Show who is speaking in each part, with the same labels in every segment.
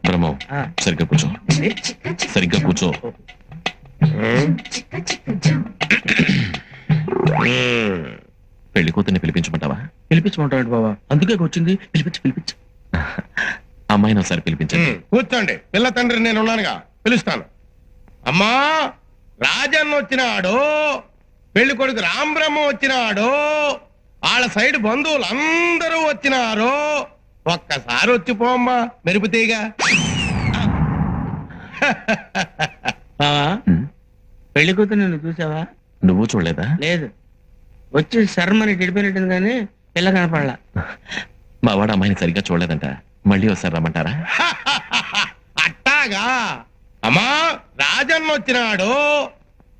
Speaker 1: బ్రహ్మో సరిగ్గా కూర్చో, సరిగ్గా కూర్చో. పెళ్లి కూతుర్ని పిలిపించమంటావా?
Speaker 2: పిలిపించమంటాడు బాబా, అందుకే వచ్చింది. పిలిపించు.
Speaker 1: అమ్మాయిని ఒకసారి పిలిపించండి.
Speaker 3: కూర్చోండి, పిల్ల తండ్రి నేను ఉన్నానుగా, పిలుస్తాను. అమ్మా, రాజన్న వచ్చినాడు, పెళ్లి కొడుకు రాంబ్రహ్మ వచ్చినాడు, వాళ్ళ సైడ్ బంధువులు అందరూ వచ్చినారు. ఒక్కసారి వచ్చిపోమ్మా మెరుపుతీగా.
Speaker 2: బావా, పెళ్లి కూతురు నిన్ను చూసావా?
Speaker 1: నువ్వు చూడలేదా?
Speaker 2: లేదు, వచ్చి శర్మని గడిపోయినట్టుంది కానీ పిల్ల కనపడలా.
Speaker 1: మా వాడు అమ్మాయిని సరిగ్గా చూడలేదంట, మళ్ళీ ఒకసారి రమ్మంటారా?
Speaker 3: అట్టాగా. అమ్మా, రాజన్న వచ్చినాడు,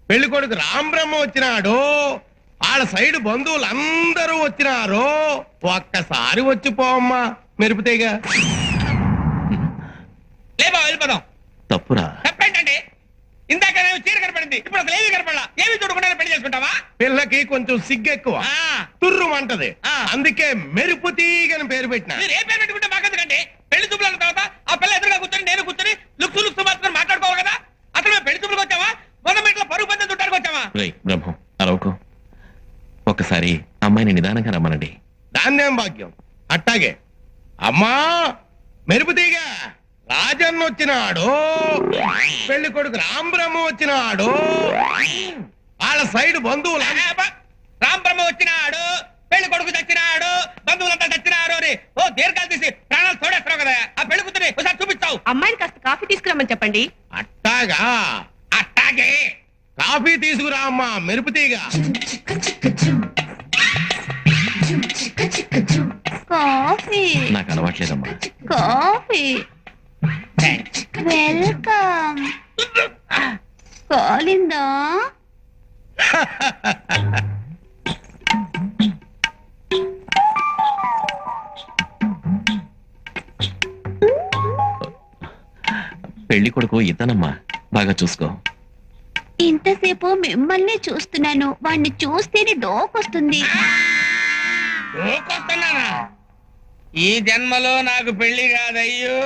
Speaker 3: పెళ్లి కొడుకు రాంబ్రహ్మ వచ్చినాడు, వాళ్ళ సైడ్ బంధువులు అందరూ వచ్చినారు. ఒక్కసారి వచ్చిపోమ్మా మెరుపుతీగా.
Speaker 2: లేబా వెళ్ళిపోదాం.
Speaker 1: తప్పురా.
Speaker 2: తప్పేంటండి? ఇందాక నేను చీర కనపడింది, ఇప్పుడు అసలు ఏమీ కనపడలా. ఏమి చూడకుండా పెళ్లి చేసుకుంటావా?
Speaker 3: పిల్లకి కొంచెం సిగ్గెక్కువ, తుర్రు అంటది, అందుకే మెరుపు తీగని పేరు పెట్టిన.
Speaker 2: మీరు ఏ పేరు పెట్టుకుంటే మాకెందుకండి? పెళ్లి చూపులు అన్న తర్వాత ఆ పిల్ల ఎదురుగా కూర్చొని నేను కూర్చొని లుక్సు మాత్రం మాట్లాడుకోవాలి కదా. అసలు మేము పెళ్లి చూపులకు వచ్చావా, మొదటి ఇంట్లో పరుగు పందెం చుట్టానికి వచ్చావా?
Speaker 1: బ్రహ్మం అరవకు, ఒక్కసారి అమ్మాయిని నిదానంగా రమ్మనండి.
Speaker 3: దాన్నేం భాగ్యం. అట్టాగే. అమ్మా, మెరుపు తీగ, రాజన్న వచ్చినాడు, పెళ్లి కొడుకు రాంబ్రహ్మ వచ్చినాడు, వాళ్ళ సైడ్ బంధువులు.
Speaker 2: రాంబ్రహ్మ వచ్చినాడు, పెళ్లి కొడుకు చచ్చినాడు, బంధువులంతా చచ్చినారు అని ఓ దీర్ఘాలు తీసి ప్రాణాలు తోడేస్తావు కదా. ఆ పెళ్లి కూతురి ఒకసారి చూపిస్తావు.
Speaker 4: అమ్మాయిని కాస్త కాఫీ తీసుకురమ్మని చెప్పండి.
Speaker 3: అట్టాగా.
Speaker 2: అట్టాగే.
Speaker 3: కాఫీ తీసుకురా అమ్మా మెరుపు తీగ.
Speaker 4: కాఫీ.
Speaker 1: నాకు అలవాట్లేదమ్మా.
Speaker 4: కాఫీ. వెల్కమ్. కాలిందా?
Speaker 1: పెళ్లి కొడుకు ఇతనమ్మా, బాగా చూసుకో.
Speaker 4: ఇంతసేపు మిమ్మల్ని చూస్తున్నాను, వాణ్ణి చూస్తేనే డోకొస్తుంది.
Speaker 2: డోకొస్తున్నానా? ఈ జన్మలో నాకు పెళ్లి కాదయ్యో.